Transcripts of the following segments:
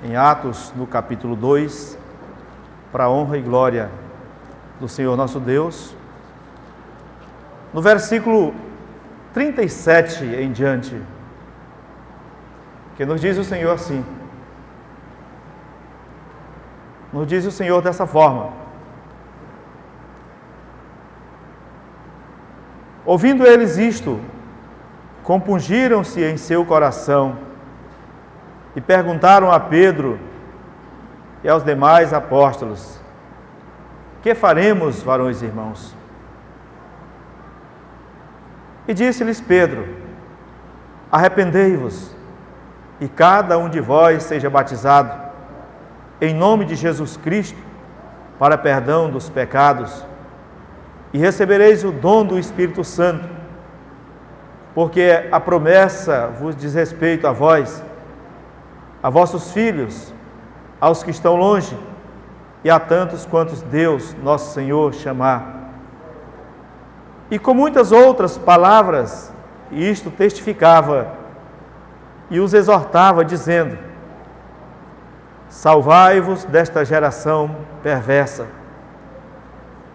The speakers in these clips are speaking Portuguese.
em Atos, no capítulo 2, para a honra e glória do Senhor nosso Deus. No versículo 37 em diante, que nos diz o Senhor assim, nos diz o Senhor dessa forma: ouvindo eles isto, compungiram-se em seu coração e perguntaram a Pedro e aos demais apóstolos: que faremos, varões e irmãos? E disse-lhes Pedro: arrependei-vos, e cada um de vós seja batizado, em nome de Jesus Cristo, para perdão dos pecados, e recebereis o dom do Espírito Santo, porque a promessa vos diz respeito a vós, a vossos filhos, aos que estão longe, e a tantos quantos Deus, nosso Senhor, chamar. E com muitas outras palavras, isto testificava e os exortava, dizendo: salvai-vos desta geração perversa.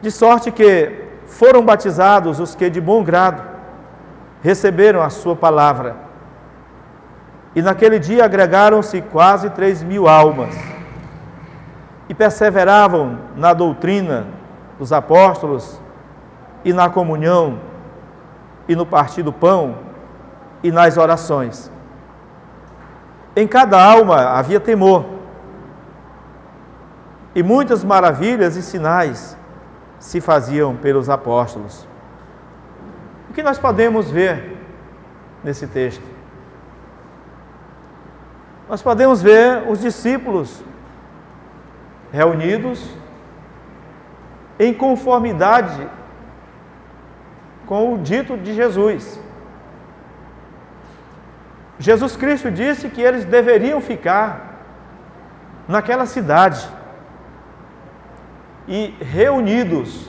De sorte que foram batizados os que de bom grado receberam a sua palavra. E naquele dia agregaram-se quase 3.000 almas, e perseveravam na doutrina dos apóstolos, e na comunhão, e no partir do pão, e nas orações. Em cada alma havia temor, e muitas maravilhas e sinais se faziam pelos apóstolos. O que nós podemos ver nesse texto? Nós podemos ver os discípulos reunidos em conformidade com o dito de Jesus. Jesus Cristo disse que eles deveriam ficar naquela cidade e reunidos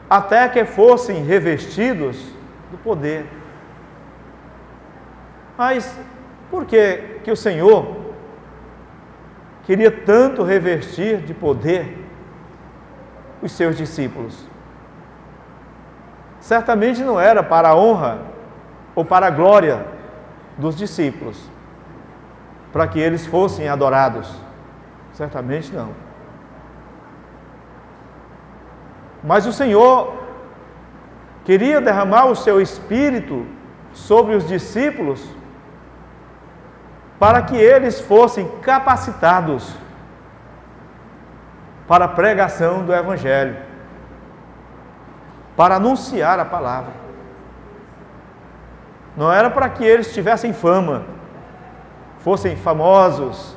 até que fossem revestidos do poder. Mas por que o Senhor queria tanto revestir de poder os seus discípulos? Certamente não era para a honra ou para a glória dos discípulos, para que eles fossem adorados. Certamente não. Mas o Senhor queria derramar o seu Espírito sobre os discípulos para que eles fossem capacitados para a pregação do Evangelho, para anunciar a palavra. Não era para que eles tivessem fama, fossem famosos,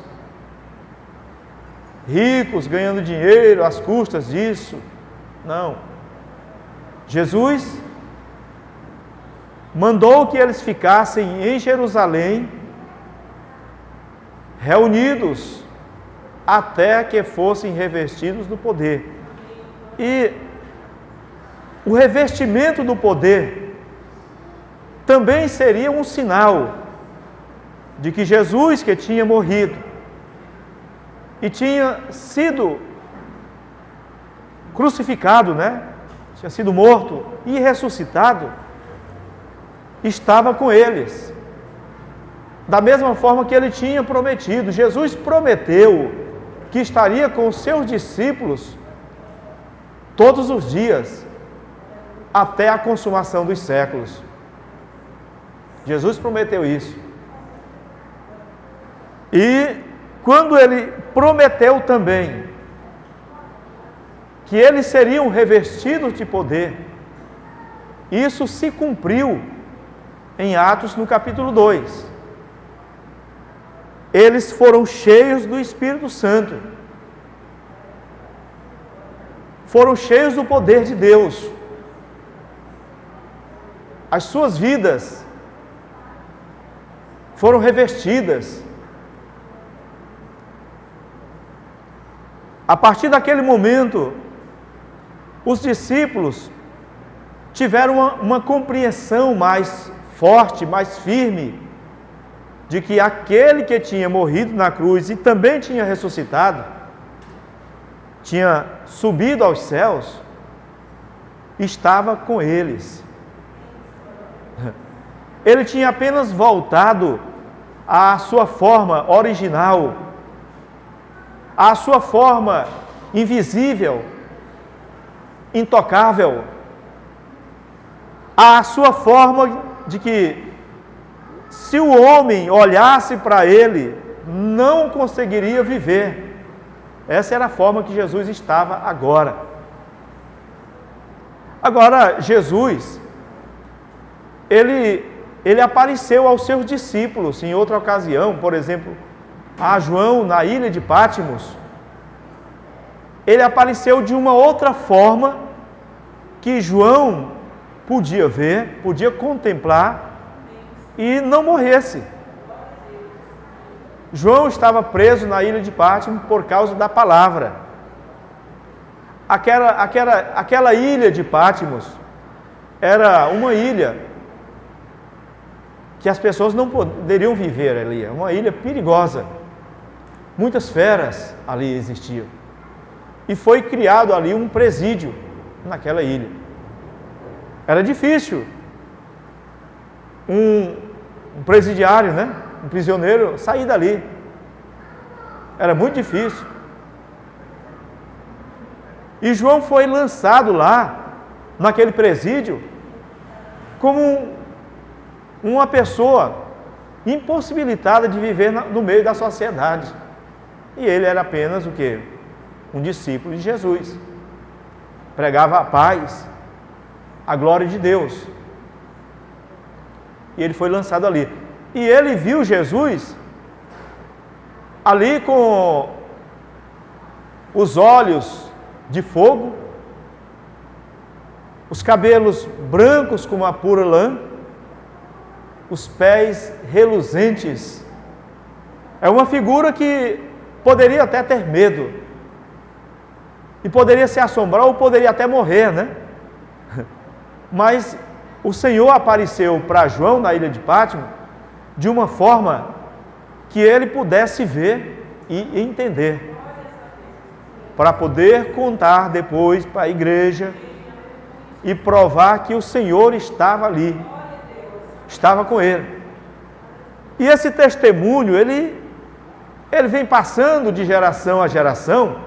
ricos, ganhando dinheiro às custas disso. Não. Jesus mandou que eles ficassem em Jerusalém, reunidos, até que fossem revestidos do poder. E o revestimento do poder também seria um sinal de que Jesus, que tinha morrido e tinha sido crucificado, tinha sido morto e ressuscitado, estava com eles. Da mesma forma que ele tinha prometido. Jesus prometeu que estaria com os seus discípulos todos os dias, até a consumação dos séculos. Jesus prometeu isso. E quando ele prometeu também que eles seriam revestidos de poder, isso se cumpriu em Atos, no capítulo 2. Eles foram cheios do Espírito Santo, foram cheios do poder de Deus. As suas vidas foram revestidas. A partir daquele momento, os discípulos tiveram uma compreensão mais forte, mais firme de que aquele que tinha morrido na cruz e também tinha ressuscitado, tinha subido aos céus, estava com eles. Ele tinha apenas voltado à sua forma original, à sua forma invisível, intocável, à sua forma de que, se o homem olhasse para ele, não conseguiria viver. Essa era a forma que Jesus estava agora. Agora, Jesus, ele apareceu aos seus discípulos em outra ocasião, por exemplo, a João na ilha de Patmos. Ele apareceu de uma outra forma que João podia ver, podia contemplar e não morresse. João estava preso na ilha de Patmos por causa da palavra. Aquela ilha de Patmos era uma ilha que as pessoas não poderiam viver ali, é uma ilha perigosa. Muitas feras ali existiam. E foi criado ali um presídio naquela ilha. Era difícil um presidiário, um prisioneiro sair dali. Era muito difícil. E João foi lançado lá, naquele presídio, como uma pessoa impossibilitada de viver no meio da sociedade. E ele era apenas o quê? Um discípulo de Jesus. Pregava a paz, a glória de Deus. E ele foi lançado ali. E ele viu Jesus ali com os olhos de fogo, os cabelos brancos como a pura lã, os pés reluzentes. É uma figura que poderia até ter medo, e poderia se assombrar ou poderia até morrer, Mas o Senhor apareceu para João na ilha de Patmos de uma forma que ele pudesse ver e entender, para poder contar depois para a igreja e provar que o Senhor estava ali, estava com ele. E esse testemunho, ele vem passando de geração a geração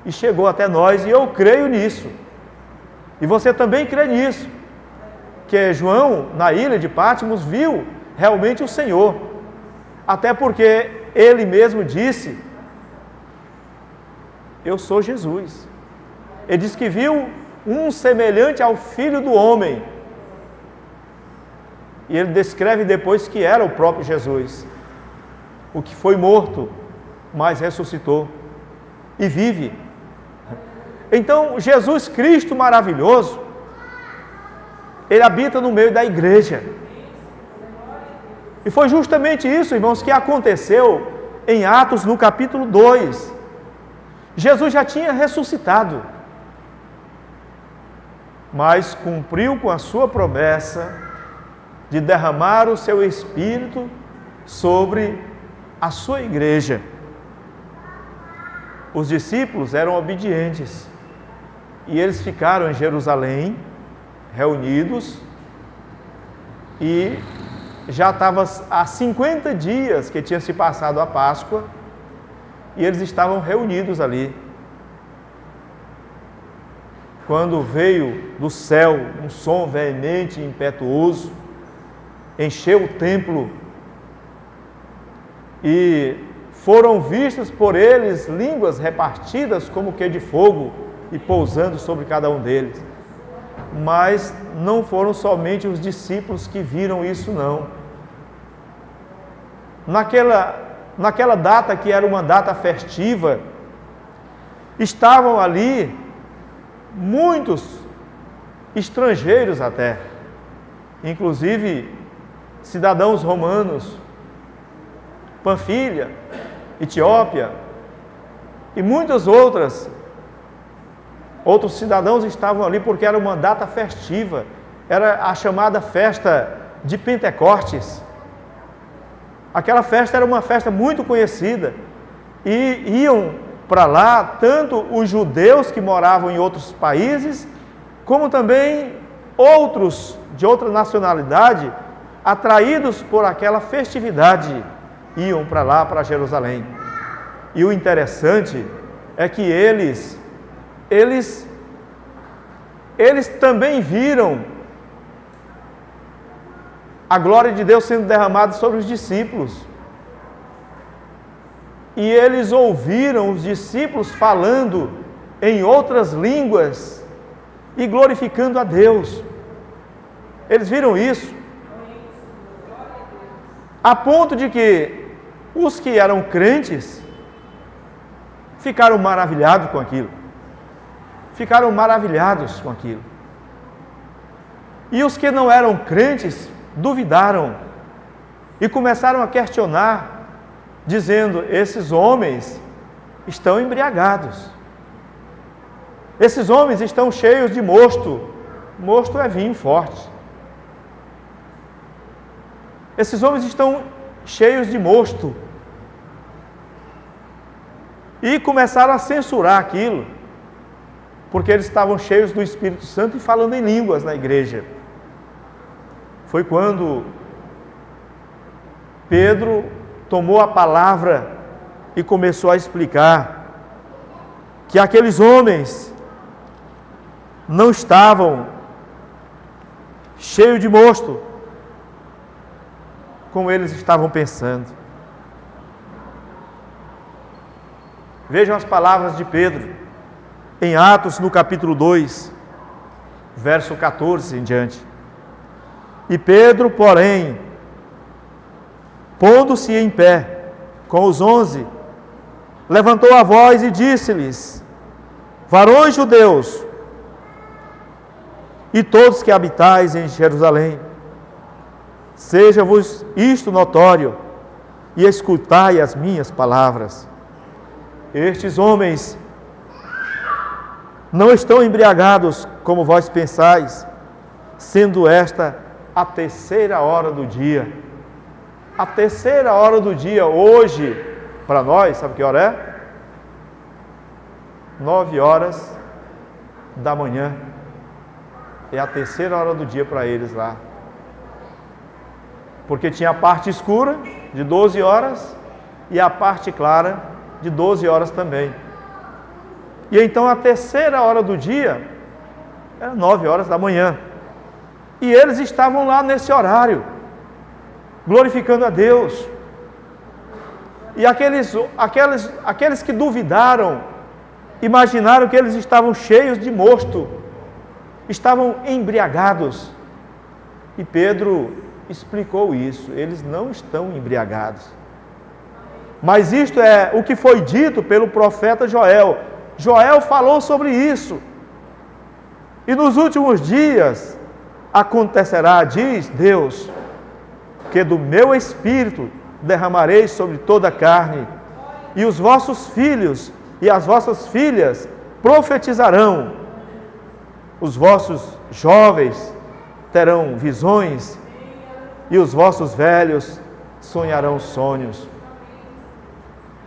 e chegou até nós, e eu creio nisso. E você também crê nisso, que João, na ilha de Patmos, viu realmente o Senhor. Até porque ele mesmo disse: eu sou Jesus. Ele disse que viu um semelhante ao Filho do Homem. E ele descreve depois que era o próprio Jesus, o que foi morto, mas ressuscitou e vive. Então, Jesus Cristo maravilhoso, ele habita no meio da igreja. E foi justamente isso, irmãos, que aconteceu em Atos, no capítulo 2. Jesus já tinha ressuscitado, mas cumpriu com a sua promessa de derramar o seu Espírito sobre a sua igreja. Os discípulos eram obedientes e eles ficaram em Jerusalém, reunidos, e já estava há 50 dias que tinha se passado a Páscoa, e eles estavam reunidos ali. Quando veio do céu um som veemente e impetuoso, encheu o templo, e foram vistas por eles línguas repartidas como que de fogo e pousando sobre cada um deles. Mas não foram somente os discípulos que viram isso, não. Naquela data, que era uma data festiva, estavam ali muitos estrangeiros até, inclusive cidadãos romanos, Panfilha, Etiópia e muitas outros cidadãos estavam ali porque era uma data festiva, era a chamada festa de Pentecostes. Aquela festa era uma festa muito conhecida e iam para lá tanto os judeus que moravam em outros países, como também outros de outra nacionalidade, atraídos por aquela festividade, iam para lá, para Jerusalém. E o interessante é que eles também viram a glória de Deus sendo derramada sobre os discípulos. E eles ouviram os discípulos falando em outras línguas e glorificando a Deus. Eles viram isso, a ponto de que os que eram crentes ficaram maravilhados com aquilo. Ficaram maravilhados com aquilo. E os que não eram crentes duvidaram e começaram a questionar, dizendo: esses homens estão embriagados. Esses homens estão cheios de mosto. Mosto é vinho forte. Esses homens estão cheios de mosto. E começaram a censurar aquilo, porque eles estavam cheios do Espírito Santo e falando em línguas na igreja. Foi quando Pedro tomou a palavra e começou a explicar que aqueles homens não estavam cheios de mosto, como eles estavam pensando. Vejam as palavras de Pedro, em Atos, no capítulo 2, verso 14 em diante. E Pedro, porém, pondo-se em pé com os 11, levantou a voz e disse-lhes: varões judeus, e todos que habitais em Jerusalém, seja-vos isto notório, e escutai as minhas palavras. Estes homens não estão embriagados, como vós pensais, sendo esta a terceira hora do dia. A terceira hora do dia, hoje, para nós, sabe que hora é? 9h da manhã. É a terceira hora do dia para eles lá. Porque tinha a parte escura, de 12 horas, e a parte clara, de 12 horas também. E então a terceira hora do dia, era 9h da manhã. E eles estavam lá nesse horário, glorificando a Deus. E aqueles que duvidaram, imaginaram que eles estavam cheios de mosto, estavam embriagados. E Pedro explicou isso: eles não estão embriagados. Mas isto é o que foi dito pelo profeta Joel. Joel falou sobre isso. E nos últimos dias acontecerá, diz Deus, que do meu espírito derramarei sobre toda a carne, e os vossos filhos e as vossas filhas profetizarão, os vossos jovens terão visões, e os vossos velhos sonharão sonhos.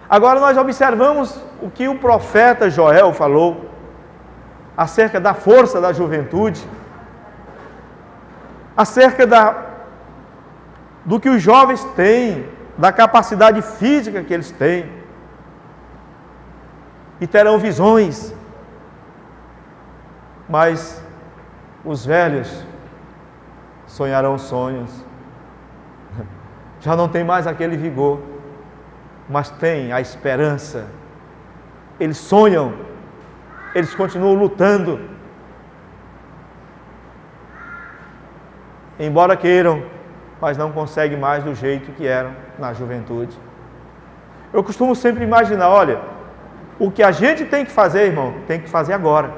Agora nós observamos o que o profeta Joel falou acerca da força da juventude, acerca do que os jovens têm, da capacidade física que eles têm, e terão visões, mas os velhos sonharão sonhos, já não tem mais aquele vigor, mas tem a esperança. Eles sonham, eles continuam lutando, embora queiram, mas não conseguem mais do jeito que eram na juventude. Eu costumo sempre imaginar, olha, o que a gente tem que fazer, irmão, tem que fazer agora.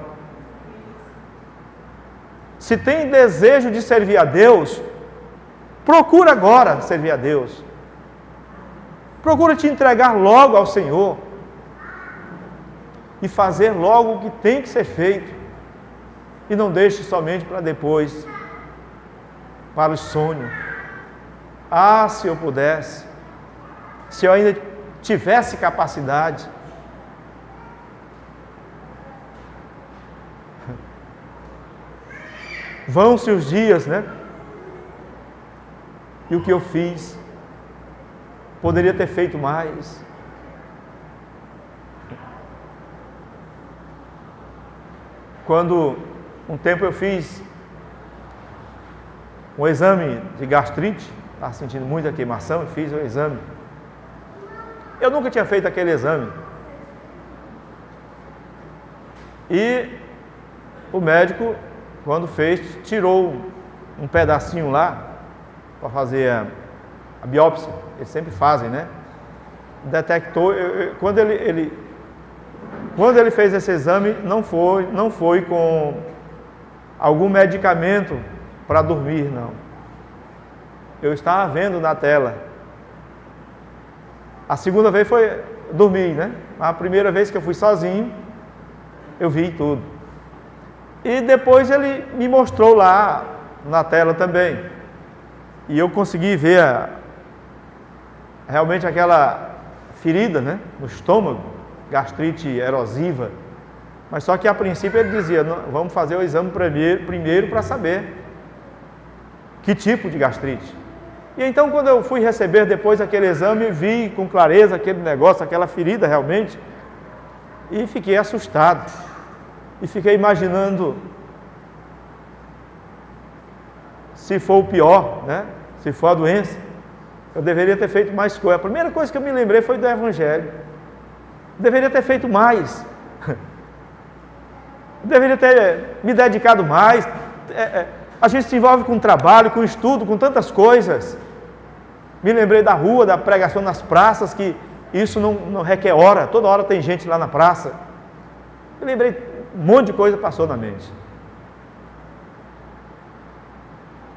Se tem desejo de servir a Deus, procura agora servir a Deus. Procura te entregar logo ao Senhor e fazer logo o que tem que ser feito. E não deixe somente para depois, para o sonho. Ah, se eu pudesse. se eu ainda tivesse capacidade. Vão-se os dias, né? E o que eu fiz? Poderia ter feito mais. Quando um tempo eu fiz um exame de gastrite, estava sentindo muita queimação, eu fiz o exame. Eu nunca tinha feito aquele exame. E o médico, quando fez, tirou um pedacinho lá para fazer a biópsia. Eles sempre fazem, né? Detectou. Quando ele fez esse exame, não foi com algum medicamento para dormir, não. Eu estava vendo na tela. A segunda vez foi dormir, né? A primeira vez que eu fui sozinho, eu vi tudo. E depois ele me mostrou lá na tela também. E eu consegui ver realmente aquela ferida, né? No estômago, gastrite erosiva. Mas só que a princípio ele dizia, vamos fazer o exame primeiro para saber que tipo de gastrite. E então quando eu fui receber depois aquele exame, vi com clareza aquele negócio, aquela ferida realmente, e fiquei assustado. E fiquei imaginando se for o pior, né? Se for a doença, eu deveria ter feito mais coisa. A primeira coisa que eu me lembrei foi do Evangelho. Eu deveria ter feito mais. Eu deveria ter me dedicado mais. A gente se envolve com trabalho, com estudo, com tantas coisas. Me lembrei da rua, da pregação nas praças, que isso não requer hora. Toda hora tem gente lá na praça. Me lembrei, um monte de coisa passou na mente.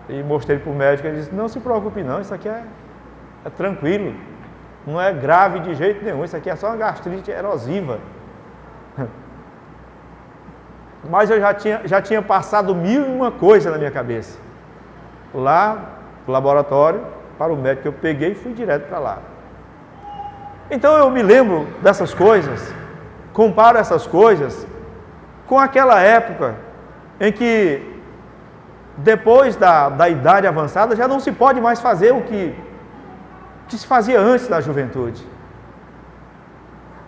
E mostrei para o médico, ele disse, não se preocupe não, isso aqui é tranquilo, não é grave de jeito nenhum, isso aqui é só uma gastrite erosiva. Mas eu já tinha passado 1001 coisa na minha cabeça. Lá, no laboratório, para o médico, eu peguei e fui direto para lá. Então eu me lembro dessas coisas, comparo essas coisas com aquela época em que depois da idade avançada, já não se pode mais fazer o que se fazia antes da juventude.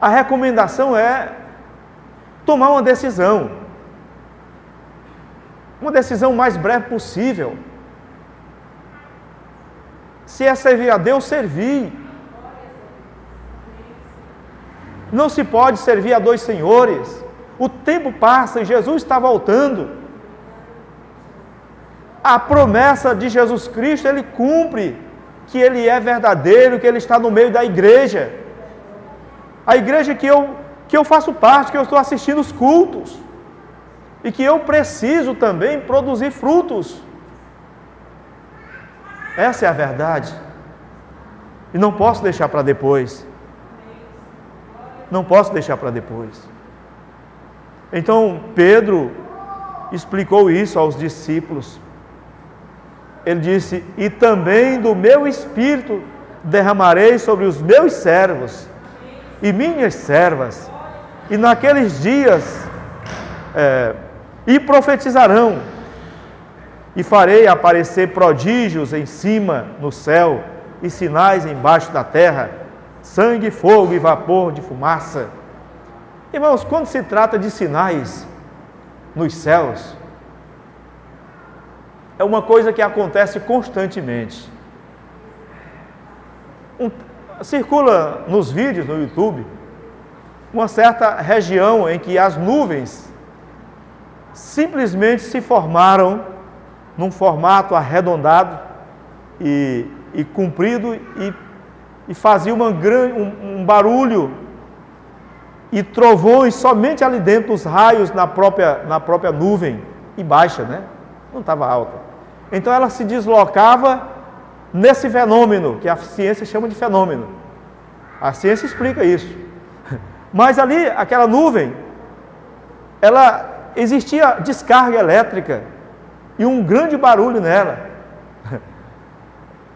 A recomendação é tomar uma decisão mais breve possível. Se é servir a Deus, servir. Não se pode servir a dois senhores. O tempo passa e Jesus está voltando. A promessa de Jesus Cristo, Ele cumpre, que Ele é verdadeiro, que Ele está no meio da igreja. A igreja que eu faço parte, que eu estou assistindo os cultos. E que eu preciso também produzir frutos. Essa é a verdade. E não posso deixar para depois. Não posso deixar para depois. Então, Pedro explicou isso aos discípulos. Ele disse, e também do meu espírito derramarei sobre os meus servos e minhas servas, e naqueles dias e profetizarão, e farei aparecer prodígios em cima no céu, e sinais embaixo da terra, sangue, fogo e vapor de fumaça. Irmãos, quando se trata de sinais nos céus, é uma coisa que acontece constantemente. Circula nos vídeos no YouTube uma certa região em que as nuvens simplesmente se formaram num formato arredondado e comprido e fazia um barulho e trovões somente ali dentro dos raios na própria nuvem e baixa, né? Não estava alta. Então ela se deslocava nesse fenômeno, que a ciência chama de fenômeno. A ciência explica isso. Mas ali, aquela nuvem, existia descarga elétrica e um grande barulho nela.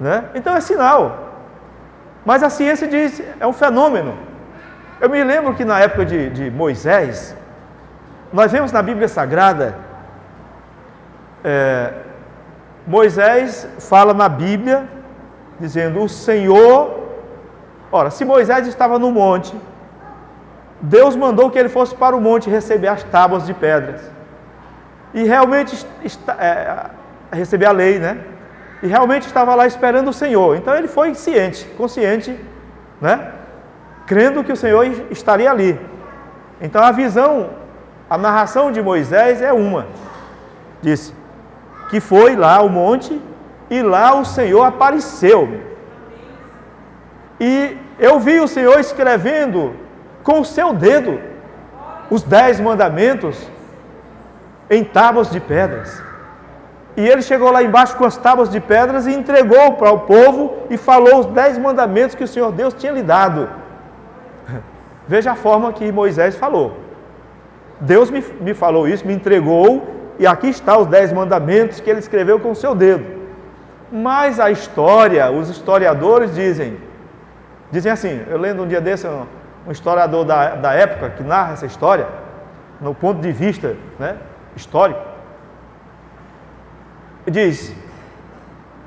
Né? Então é sinal. Mas a ciência diz, é um fenômeno. Eu me lembro que na época de Moisés, nós vemos na Bíblia Sagrada, Moisés fala na Bíblia, dizendo, o Senhor... Ora, se Moisés estava no monte, Deus mandou que ele fosse para o monte receber as tábuas de pedras. E realmente receber a lei, né? E realmente estava lá esperando o Senhor. Então ele foi consciente, né? Crendo que o Senhor estaria ali. Então a visão, a narração de Moisés é uma. Disse que foi lá ao monte e lá o Senhor apareceu. E eu vi o Senhor escrevendo com o seu dedo os 10 mandamentos em tábuas de pedras. E ele chegou lá embaixo com as tábuas de pedras e entregou para o povo e falou os 10 mandamentos que o Senhor Deus tinha lhe dado. Veja a forma que Moisés falou. Deus me falou isso, me entregou, e aqui está os 10 mandamentos que ele escreveu com o seu dedo. Mas a história, os historiadores dizem assim, eu lendo um dia desse, um historiador da época que narra essa história, no ponto de vista, né, histórico, diz,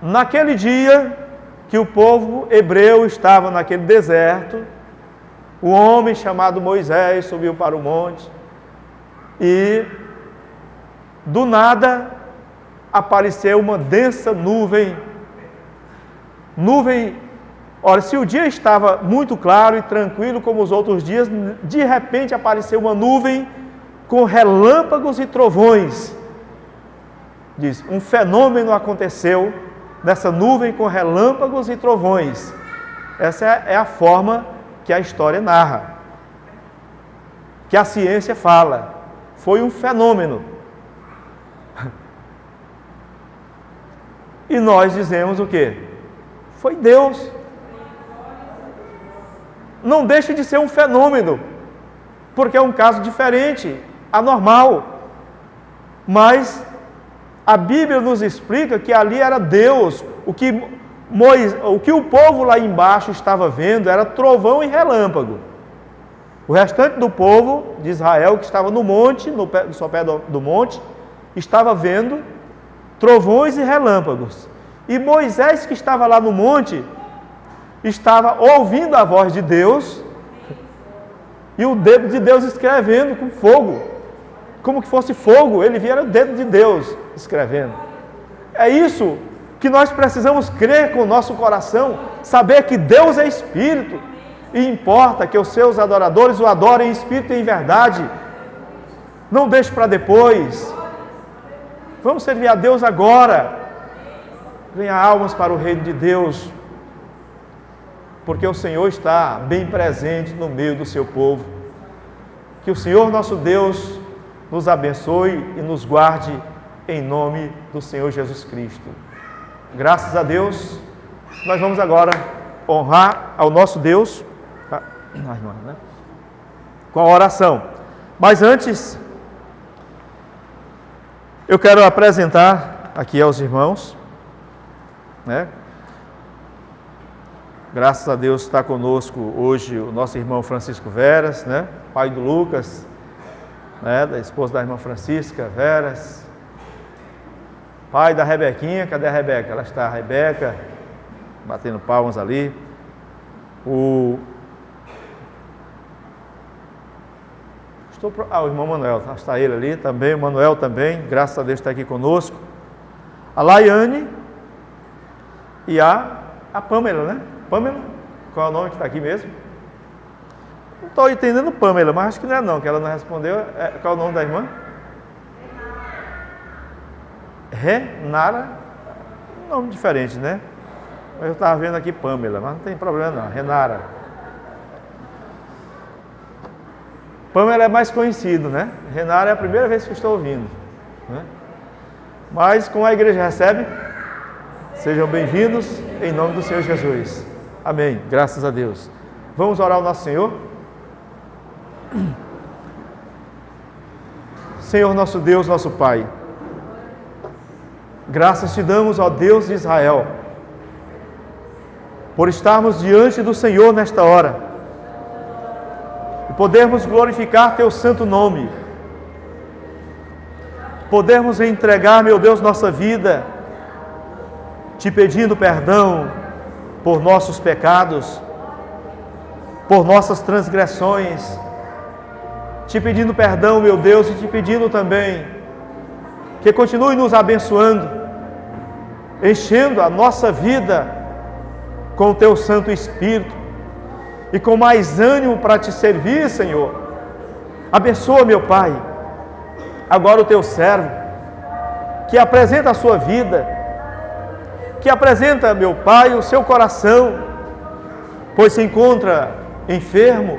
naquele dia que o povo hebreu estava naquele deserto, o homem chamado Moisés subiu para o monte e do nada apareceu uma densa nuvem. Ora, se o dia estava muito claro e tranquilo como os outros dias, de repente apareceu uma nuvem com relâmpagos e trovões. Diz, um fenômeno aconteceu nessa nuvem com relâmpagos e trovões. Essa é a forma que a história narra, que a ciência fala. Foi um fenômeno. E nós dizemos o quê? Foi Deus. Não deixa de ser um fenômeno, porque é um caso diferente, anormal. Mas a Bíblia nos explica que ali era Deus. O que o povo lá embaixo estava vendo era trovão e relâmpago. O restante do povo de Israel que estava no monte, no sopé do monte, estava vendo trovões e relâmpagos. E Moisés, que estava lá no monte, estava ouvindo a voz de Deus e o dedo de Deus escrevendo com fogo, como que fosse fogo. Ele via o dedo de Deus escrevendo. É isso que nós precisamos crer com o nosso coração, saber que Deus é Espírito e importa que os seus adoradores o adorem em Espírito e em verdade. Não deixe para depois. Vamos servir a Deus agora. Venha almas para o reino de Deus, porque o Senhor está bem presente no meio do seu povo. Que o Senhor nosso Deus nos abençoe e nos guarde em nome do Senhor Jesus Cristo. Graças a Deus, nós vamos agora honrar ao nosso Deus com a oração. Mas antes, eu quero apresentar aqui aos irmãos, né? Graças a Deus está conosco hoje o nosso irmão Francisco Veras, né? Pai do Lucas, né? Da esposa da irmã Francisca Veras, pai da Rebequinha. Cadê a Rebeca? Ela está, a Rebeca, batendo palmas ali. O irmão Manuel, está ele ali também, o Manuel também, graças a Deus está aqui conosco. A Laiane e a Pâmela, né? Pâmela, qual é o nome que está aqui mesmo? Não estou entendendo Pâmela, mas acho que não é não, que ela não respondeu. Qual é o nome da irmã? Renara. Um nome diferente, né? Eu estava vendo aqui Pâmela, mas não tem problema não, Renara. Pâmela é mais conhecido, né? Renara é a primeira vez que estou ouvindo, né? Mas como a igreja recebe, sejam bem-vindos em nome do Senhor Jesus. Amém. Graças a Deus. Vamos orar ao nosso Senhor. Senhor nosso Deus, nosso Pai, graças te damos, ó Deus de Israel, por estarmos diante do Senhor nesta hora e podermos glorificar Teu santo nome, podermos entregar, meu Deus, nossa vida, Te pedindo perdão por nossos pecados, por nossas transgressões, Te pedindo perdão, meu Deus, e Te pedindo também que continue nos abençoando, enchendo a nossa vida com o Teu Santo Espírito e com mais ânimo para Te servir, Senhor. Abençoa, meu Pai, agora o Teu servo, que apresenta a sua vida, que apresenta, meu Pai, o seu coração, pois se encontra enfermo,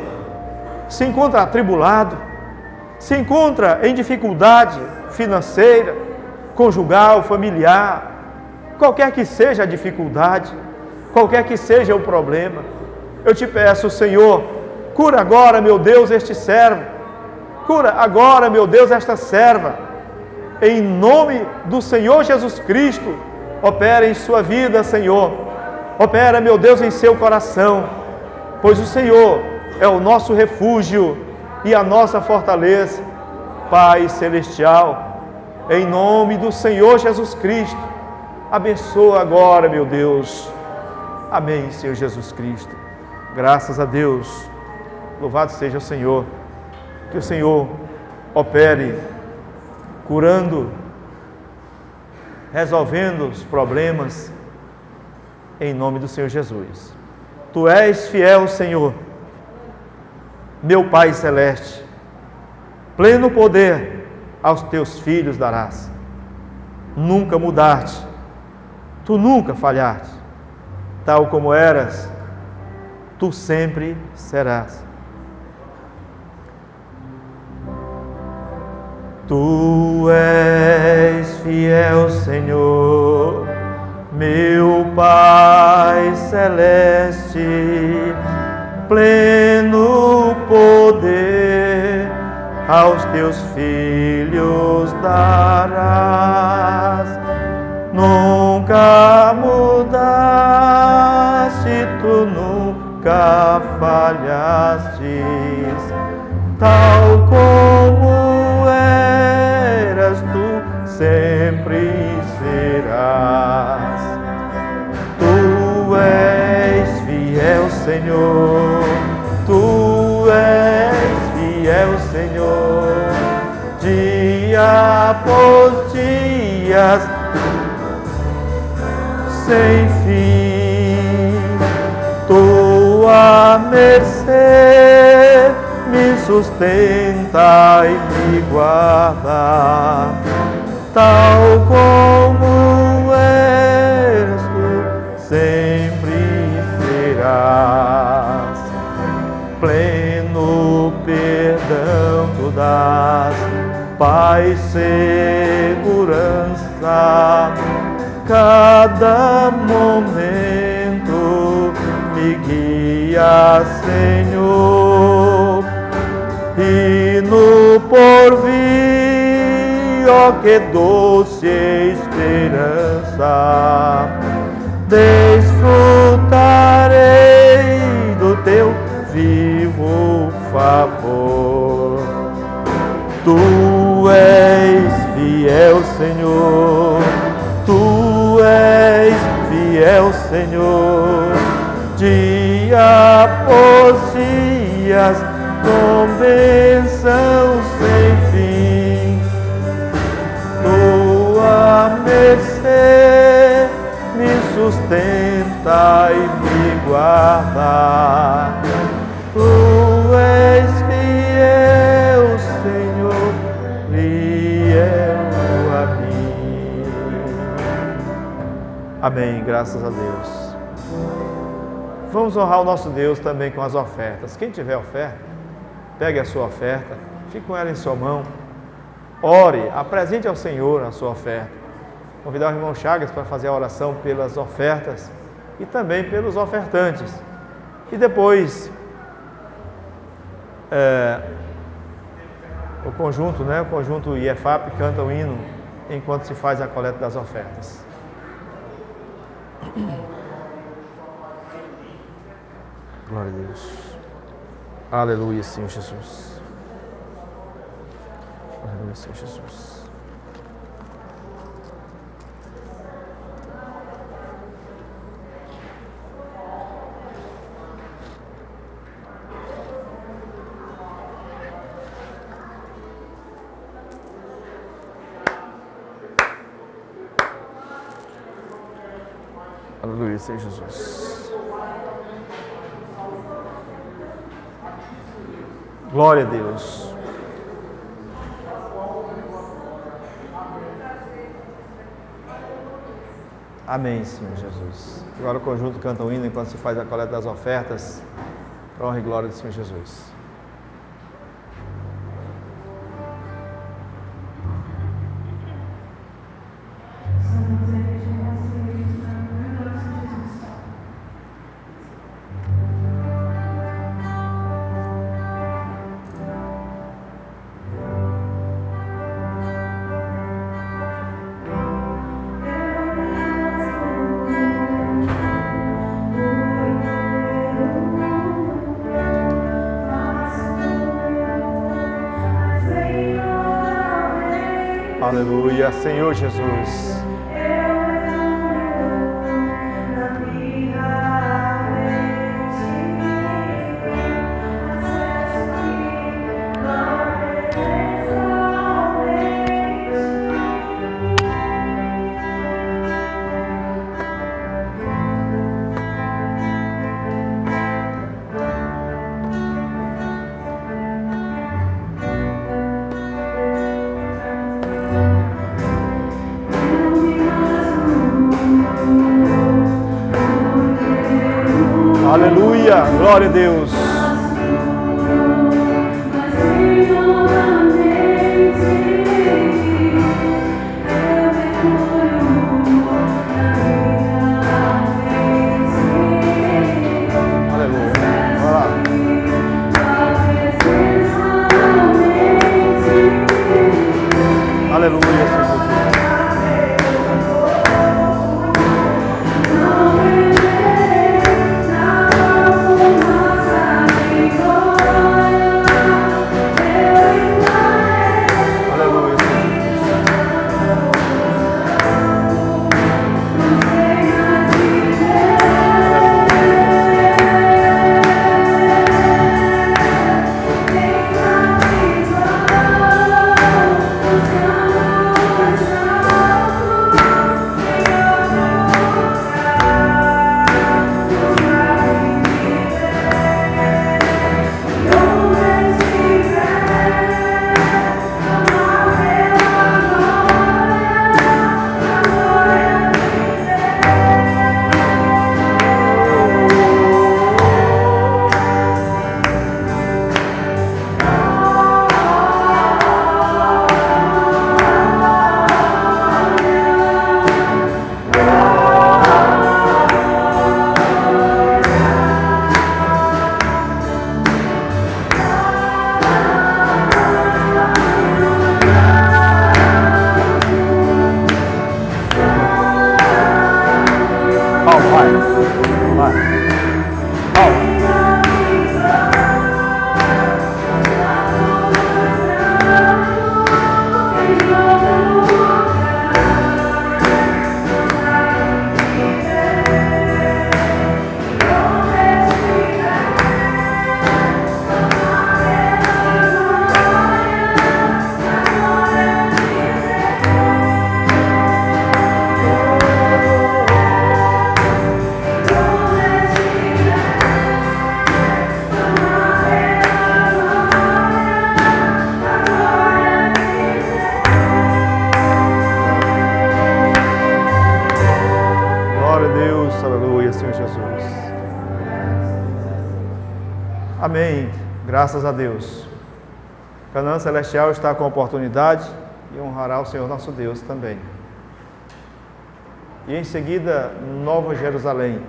se encontra atribulado, se encontra em dificuldade financeira, conjugal, familiar, qualquer que seja a dificuldade, qualquer que seja o problema, eu Te peço, Senhor, cura agora, meu Deus, este servo, cura agora, meu Deus, esta serva, em nome do Senhor Jesus Cristo. Opera em sua vida, Senhor, opera, meu Deus, em seu coração, pois o Senhor é o nosso refúgio e a nossa fortaleza. Pai Celestial, em nome do Senhor Jesus Cristo, abençoa agora, meu Deus. Amém, Senhor Jesus Cristo. Graças a Deus. Louvado seja o Senhor. Que o Senhor opere, curando, resolvendo os problemas, em nome do Senhor Jesus. Tu és fiel, Senhor, meu Pai Celeste, pleno poder aos Teus filhos darás. Nunca mudaste, Tu nunca falhaste, tal como eras, Tu sempre serás. Tu és fiel, Senhor, meu Pai Celeste, pleno poder aos Teus filhos darás. Nunca mudaste, Tu nunca falhastes, tal como eras, Tu sempre serás. Tu és fiel, Senhor, Tu és fiel, Senhor, dia após dias, sem fim. Tua mercê me sustenta e me guarda, tal como és, Tu sempre serás. Pleno perdão Tu dás, paz, segurança, cada momento me guia, Senhor, e no porvir, ó que doce esperança, desfrutarei do Teu vivo favor. Tu és fiel, Senhor, Tu és fiel, Senhor, dia após dias, com bênção sem fim. Tua mercê me sustenta e me guarda. Tu és fiel, Senhor, fiel a mim. Amém, graças a Deus. Vamos honrar o nosso Deus também com as ofertas. Quem tiver oferta, pegue a sua oferta, fique com ela em sua mão, ore, apresente ao Senhor a sua oferta. Convidar o irmão Chagas para fazer a oração pelas ofertas e também pelos ofertantes. E depois, o conjunto IEFAP canta o hino enquanto se faz a coleta das ofertas. Glória a Deus. Aleluia, Senhor Jesus. Aleluia, Senhor Jesus. Aleluia, Senhor Jesus. Glória a Deus. Amém, Senhor Jesus. Agora o conjunto canta o hino enquanto se faz a coleta das ofertas. Para a honra e glória do Senhor Jesus. Aleluia, Senhor Jesus. Aleluia, glória a Deus. Aleluia, vai lá. Aleluia, Senhor. Amém. Graças a Deus. Canaã Celestial está com a oportunidade e honrará o Senhor nosso Deus também. E em seguida, Nova Jerusalém.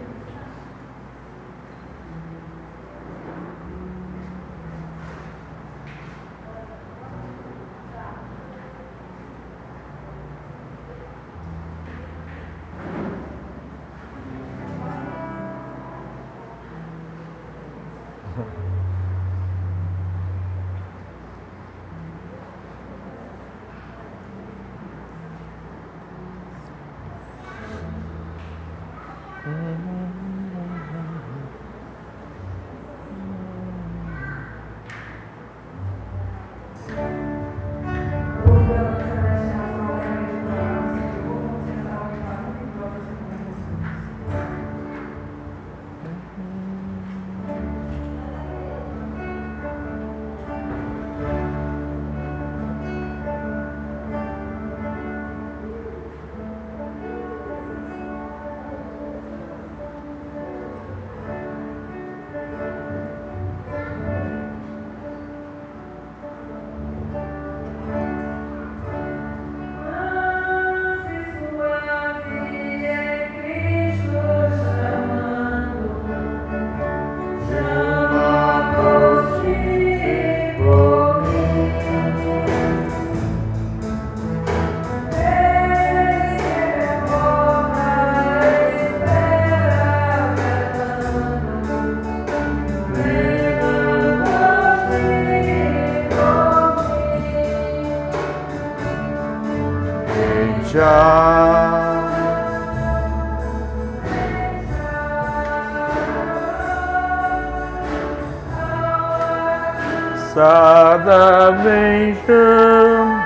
Sada vem já.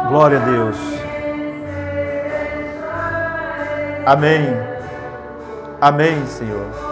Glória a Deus. Amém. Amém, Senhor.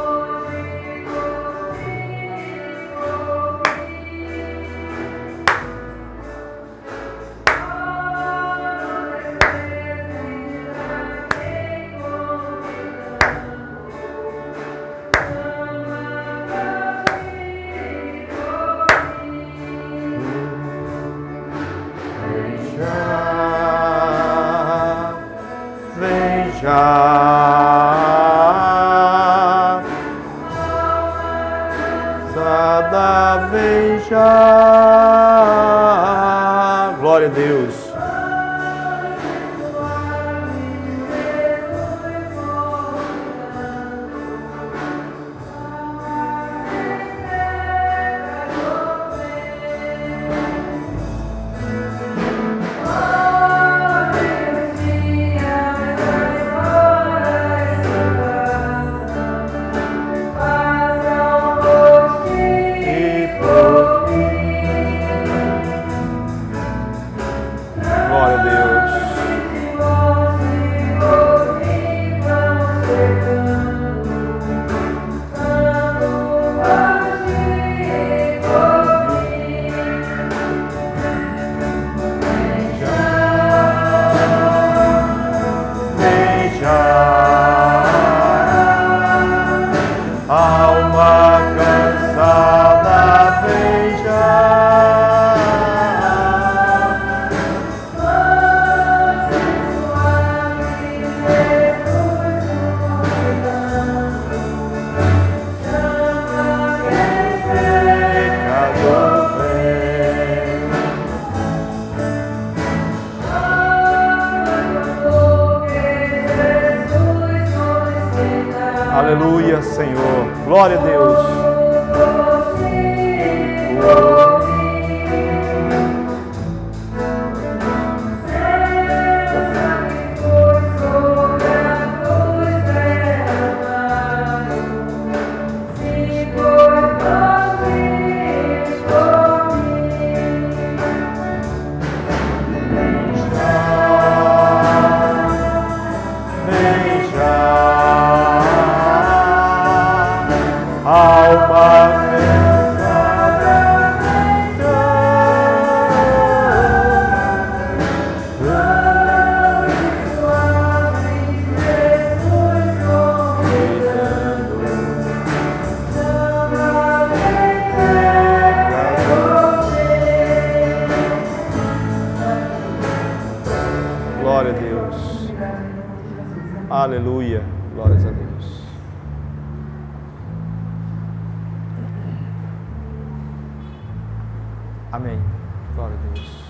Sada vem já. Glória a Deus. Aleluia, Senhor. Glória a Deus. Glória a Deus. Aleluia. Glórias a Deus. Amém. Glória a Deus.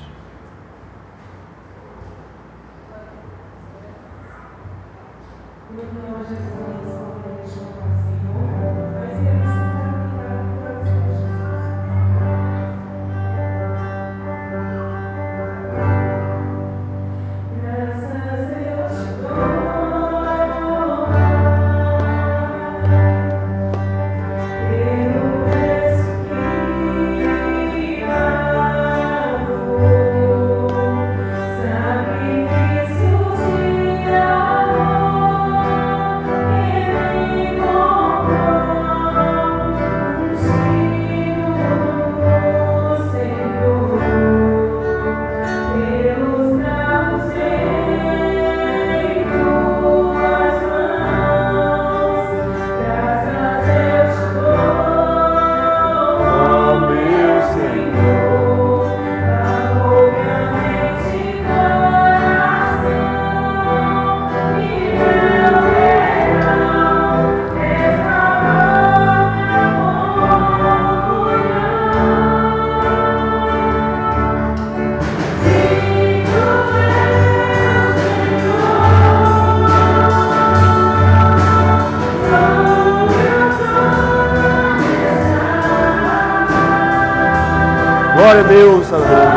Glória a Deus, aleluia.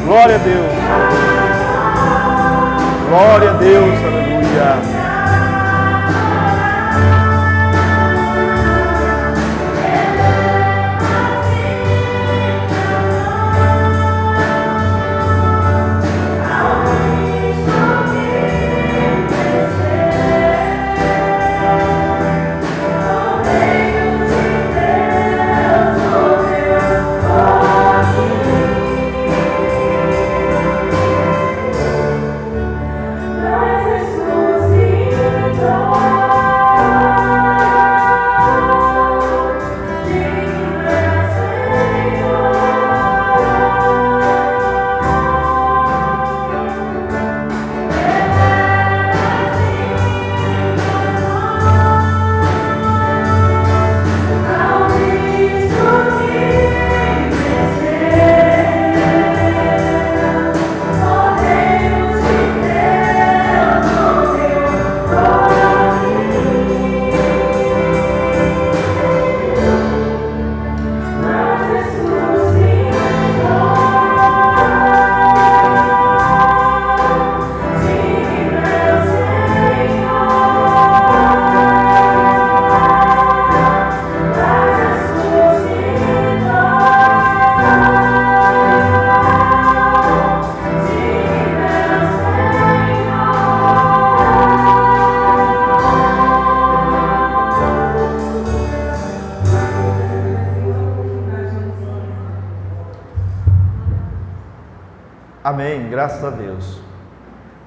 Glória a Deus. Glória a Deus, aleluia. Amém, graças a Deus.